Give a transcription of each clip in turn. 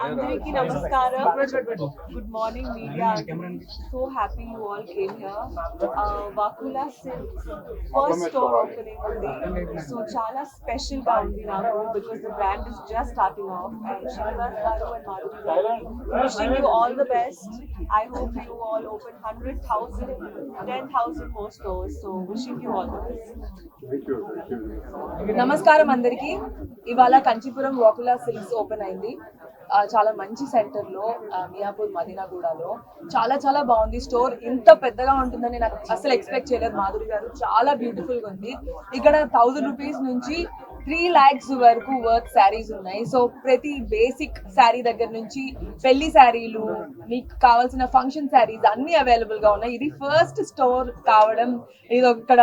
Andariki namaskaram. Good morning, media. I'm so happy you all came here. Vakula Silks first store opening today. So chala special ga undi naaku because the brand is just starting off. And Srinivas garu and Madhuri garu, wishing you all the best. I hope you all open 100,000, 10,000 more stores. So wishing you all the best. నమస్కారం అందరికి. ఇవాళ Kanchipuram వాకులా silks open అయింది. చాలా మంచి సెంటర్లో, మియాపూర్ మదీనాగూడలో. చాలా బాగుంది. Store ఇంత పెద్దగా ఉంటుందని నాకు అసలు ఎక్స్పెక్ట్ చేయలేదు. మాధురి గారు చాలా బ్యూటిఫుల్గా ఉంది. ఇక్కడ 1000 రూపీస్ నుంచి 3 lakhs వరకు వర్త్ శారీస్ ఉన్నాయి. సో ప్రతి బేసిక్ శారీ దగ్గర నుంచి పెళ్లి శారీలు, మీకు కావాల్సిన ఫంక్షన్ శారీస్ అన్ని అవైలబుల్ గా ఉన్నాయి. ఇది ఫస్ట్ స్టోర్ కావడం ఇది ఇక్కడ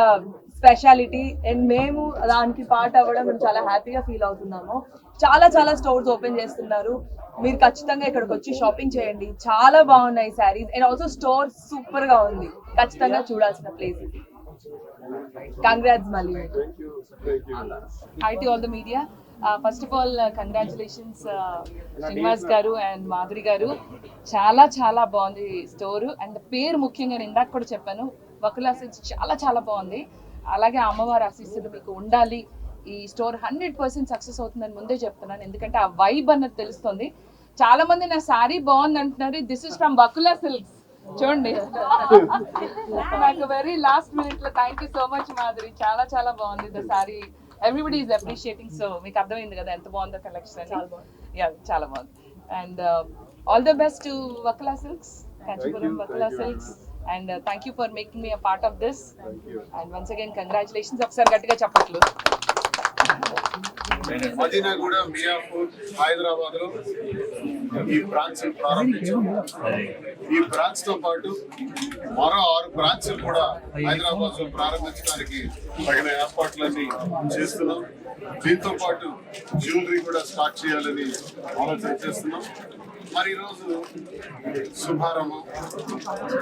స్పెషాలిటీ. అండ్ మేము దానికి పార్ట్ అవ్వడం మేము చాలా హ్యాపీగా ఫీల్ అవుతున్నాము. చాలా స్టోర్స్ ఓపెన్ చేస్తున్నారు. మీరు ఖచ్చితంగా ఇక్కడికి వచ్చి షాపింగ్ చేయండి. చాలా బాగున్నాయి saris. And also store super గా ఉంది. ఖచ్చితంగా చూడాల్సిన ప్లేస్ ఇది. కంగ్రాట్స్ మళ్ళీ. High to all the media. First of all congratulations Srinivas గారు అండ్ మాధురి గారు. చాలా బాగుంది స్టోరు. అండ్ పేరు ముఖ్యంగా నేను ఇందాక కూడా చెప్పాను, వకులా సిల్క్స్ చాలా బాగుంది. అలాగే అమ్మవారి ఆశీస్సులు మీకు ఉండాలి. ఈ స్టోర్ 100% సక్సెస్ అవుతుందని ముందే చెప్తున్నాను, ఎందుకంటే ఆ వైబ్ అన్నది తెలుస్తుంది. చాలా మంది నా శారీ బాగుంది అంటున్నారు. This is from Vakula Silks. చూడండి, నాకు వెరీ లాస్ట్ మినిట్ లో thank you so much Madhuri. చాలా బాగుంది the sari. Everybody is appreciating. So మీకు అర్థమైంది కదా ఎంత బాగుందో కలెక్షన్. చాలా బాగుంది. And all the best to Vakula Silks, Kanchipuram Vakula Silks. And thank you for making me a part of this. And once again congratulations. ఒకసారి గట్టిగా చెప్పట్లు. మదీనాగూడ, మియాపూర్, హైదరాబాద్ లో ఈ బ్రాంచ్ ప్రారంభించాం. ఈ బ్రాంచ్ తో పాటు మరో 6 బ్రాంచ్లు కూడా హైదరాబాద్ లో ప్రారంభించడానికి తగిన ఏర్పాట్లన్నీ చేస్తున్నాం. దీంతో పాటు జ్యువెలరీ కూడా స్టార్ట్ చేయాలని ఆలోచన చేస్తున్నాం. మరి ఈరోజు శుభారంభం,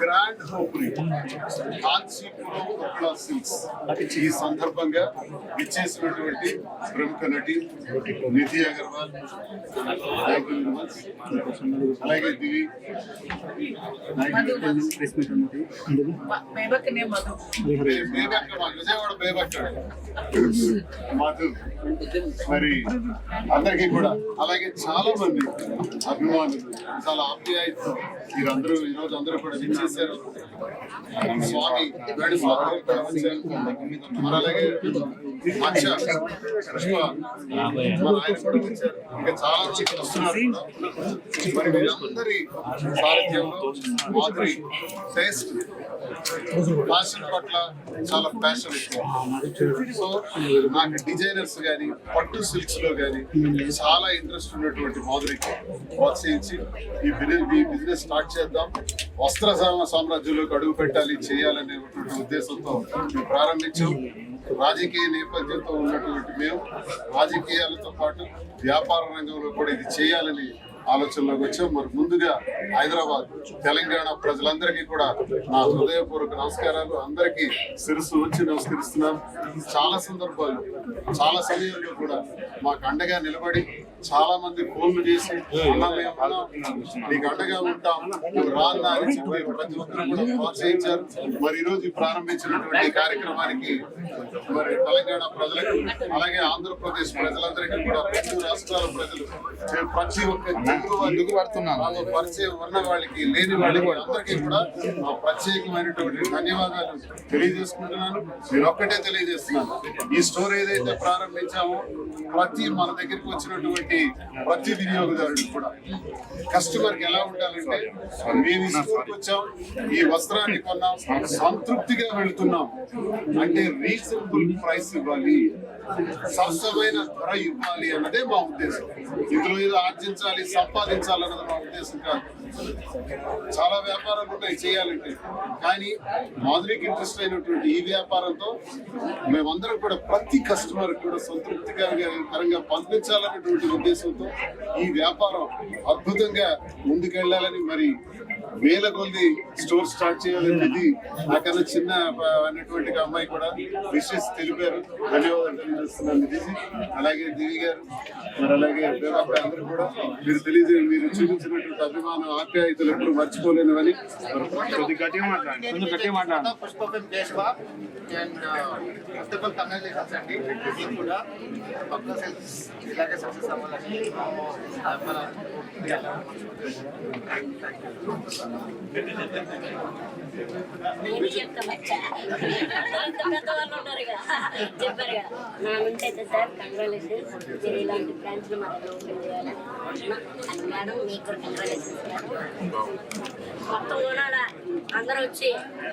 గ్రాండ్ ఓపెనింగ్ కాంచీపురం వకులా సిల్క్స్. ఈ సందర్భంగా ఇచ్చేసినటువంటి ప్రముఖ నటి నిధి అగర్వాల్, అలాగే దివి, విజయవాడ బేబక్క మధు, మరి అందరికీ కూడా, అలాగే చాలా మంది అభిమానులు, చాలా ఆప్యాయత మీరందరూ ఈరోజు అందరూ కూడా విచ్చేశారు. స్వామి వేణుస్వామి కూడా వచ్చారు. మరి అలాగే మత్స్య పుష్ప మన ఆయన కూడా వచ్చారు. ఇంకా చాలా మంది వస్తున్నారు. మరి వీరందరి సారథ్యంలో మాధురి టేస్ట్, ఫ్యాషన్ పట్ల చాలా ప్యాషన్ ఎక్కువ. సో నాకు డిజైనర్స్ కానీ పట్టు సిల్క్స్ లో కానీ చాలా ఇంట్రెస్ట్ ఉన్నటువంటి మాధురికి ప్రోత్సహించి ఈ బిజినెస్ స్టార్ట్ చేద్దాం, వస్త్ర సామ్రాజ్యంలోకి అడుగు పెట్టాలి, చేయాలనేటువంటి ఉద్దేశంతో మేము ప్రారంభించాం. రాజకీయ నేపథ్యంతో ఉన్నటువంటి మేము రాజకీయాలతో పాటు వ్యాపార రంగంలో కూడా ఇది చేయాలని ఆలోచనలోకి వచ్చాం. మరి ముందుగా హైదరాబాద్, తెలంగాణ ప్రజలందరికీ కూడా నా హృదయపూర్వక నమస్కారాలు. అందరికీ శిరస్సు వచ్చి నమస్కరిస్తున్నాను. చాలా సందర్భాలు, చాలా సమయంలో కూడా మాకు అండగా నిలబడి చాలా మంది ఫోన్లు చేసి నీకు అండగా ఉంటాం, నువ్వు రాన్నా అని చెప్పి ప్రతి ఒక్కరు కూడా ప్రోత్సహించారు. మరి ఈ రోజు ప్రారంభించినటువంటి కార్యక్రమానికి మరి తెలంగాణ ప్రజలకు, అలాగే ఆంధ్రప్రదేశ్ ప్రజలందరికీ కూడా, 2 రాష్ట్రాల ప్రజలు, ప్రతి ఒక్క పరిచయం ఉన్న వాళ్ళకి, లేని వాళ్ళకి అందరికీ కూడా ప్రత్యేకమైనటువంటి ధన్యవాదాలు తెలియజేసుకుంటున్నాను. నేను ఒక్కటే తెలియజేస్తున్నాను, ఈ స్టోర్ ఏదైతే ప్రారంభించామో మన దగ్గరికి వచ్చినటువంటి ప్రతి వినియోగదారుడికి కూడా కస్టమర్కి ఎలా ఉండాలంటే, మేము ఈ స్టోర్కి వచ్చాం, ఈ వస్త్రాన్ని కొన్నాం, సంతృప్తిగా వెళుతున్నాం అంటే రీజనబుల్ ప్రైస్ ఇవ్వాలి, సరసమైన ధర ఇవ్వాలి అన్నదే మా ఉద్దేశం. ఇందులో ఏదో ఆర్జించాలి, సంపాదించాలన్నది మా ఉద్దేశం కాదు. చాలా వ్యాపారాలు ఉన్నాయి చేయాలంటే, కానీ మాధురికి ఇంట్రెస్ట్ అయినటువంటి ఈ వ్యాపారంతో మేమందరం కూడా ప్రతి కస్టమర్ కూడా సంతృప్తికరంగా పంపించాలన్నటువంటి ఉద్దేశంతో ఈ వ్యాపారం అద్భుతంగా ముందుకెళ్లాలని మరి వేల కొద్ది స్టోర్ స్టార్ట్ చేయాలని ఇది నాకన్నా చిన్న అన్నటువంటి అమ్మాయి కూడా విషెస్ తెలిపారు. ధన్యవాదాలు తెలియజేస్తున్నాను నిధి. అలాగే దివి గారు, మరి అలాగే అందరూ కూడా మీరు మీరు చూపించినటువంటి అభిమానం, ఆప్యాయతలు ఎప్పుడు మర్చిపోలేనివని. నేను చెప్తా బచ్చా పెద్దవాళ్ళు ఉన్నారు కదా చెప్పారు కదా నా నుంచి అయితే సార్ కంగ్రాచులేషన్స్. మీరు ఇలాంటి బ్రాంచ్లు మాకు ఓపెన్ చేయాలని మేడం మీకు కంగ్రాచులేషన్స్ మేడం. మొత్తం కొనాలా అందరూ వచ్చి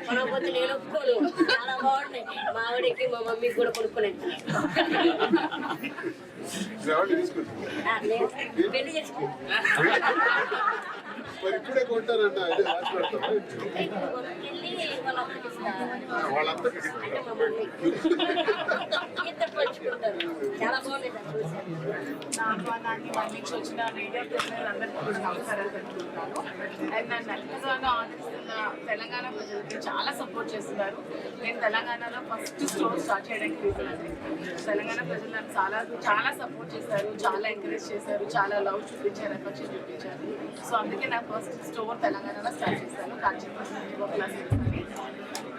కొనకపోతే నేను ఒప్పుకోను. చాలా బాగుంటాయి. మా ఆవిడకి మా మమ్మీకి కూడా కొనుక్కునే పెళ్లి చేసుకుంటా మరి ఇప్పుడే కొంటారంట. వాళ్ళంతా చాలా బాగుంది నా ఆహ్వానాన్ని మన్నించి వచ్చిన మీడియా ప్రజలందరికీ కూడా నమస్కారాలు తెలుపుతున్నాను. అండ్ నన్ను ఎంతగానో ఆదరిస్తున్న తెలంగాణ ప్రజలకి చాలా సపోర్ట్ చేస్తున్నారు. నేను తెలంగాణలో ఫస్ట్ స్టోర్ స్టార్ట్ చేయడానికి రీజన్ అండి. తెలంగాణ ప్రజలు నన్ను చాలా సపోర్ట్ చేశారు, చాలా ఎంకరేజ్ చేశారు, చాలా లవ్ చూపించారు, ఎఫెక్షన్ చూపించారు. సో అందుకే నా ఫస్ట్ స్టోర్ తెలంగాణలో స్టార్ట్ చేశాను. కాంచీపురం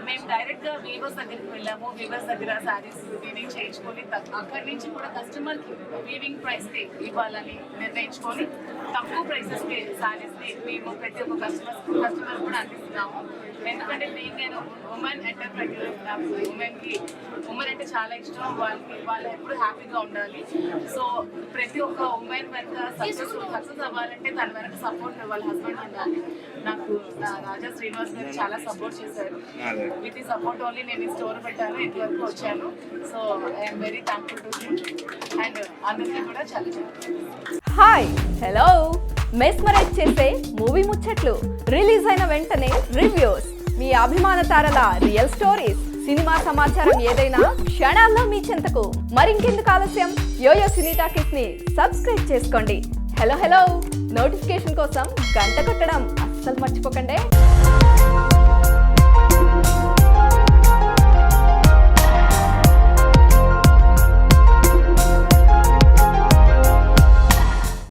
మేము డైరెక్ట్గా వీవర్స్ దగ్గరికి వెళ్ళాము. వీవర్స్ దగ్గర శారీస్ వీవింగ్ చేయించుకొని అక్కడి నుంచి కూడా కస్టమర్కి వీవింగ్ ప్రైస్కి ఇవ్వాలని నిర్ణయించుకొని తక్కువ ప్రైసెస్కి శారీస్ని మేము ప్రతి ఒక్క కస్టమర్ కూడా అందిస్తున్నాము. ఎందుకంటే నేను ఉమెన్ ఎంటర్ప్రెన్యూర్, ఉమెన్ అంటే చాలా ఇష్టం. వాళ్ళు ఎప్పుడు హ్యాపీగా ఉండాలి. సో ప్రతి ఒక్క ఉమెన్ వెనక సక్సెస్ అవ్వాలంటే తన వెనక సపోర్ట్ వాళ్ళ హస్బెండ్ ఉండాలి. నాకు రాజా శ్రీనివాస్ గారు చాలా సపోర్ట్ చేశారు. విత్ ఈ సపోర్ట్ ఓన్లీ నేను ఈ స్టోర్ పెట్టాను, ఇంతవరకు వచ్చాను. So I'm very thankful to him and అందరికీ కూడా చాలా హాయ్ హలో మెస్మరైజ్ చేసే మూవీ ముచ్చట్లు, రిలీజ్ అయిన వెంటనే రివ్యూస్, మీ అభిమాన తారల రియల్ స్టోరీస్, సినిమా సమాచారం ఏదైనా క్షణాల్లో మీ చెంతకు. మరింకెందుకు ఆలస్యం, యోయో సినీ టాకీస్ ని సబ్స్క్రైబ్ చేసుకోండి. హలో నోటిఫికేషన్ కోసం గంట కొట్టడం అస్సలు మర్చిపోకండి.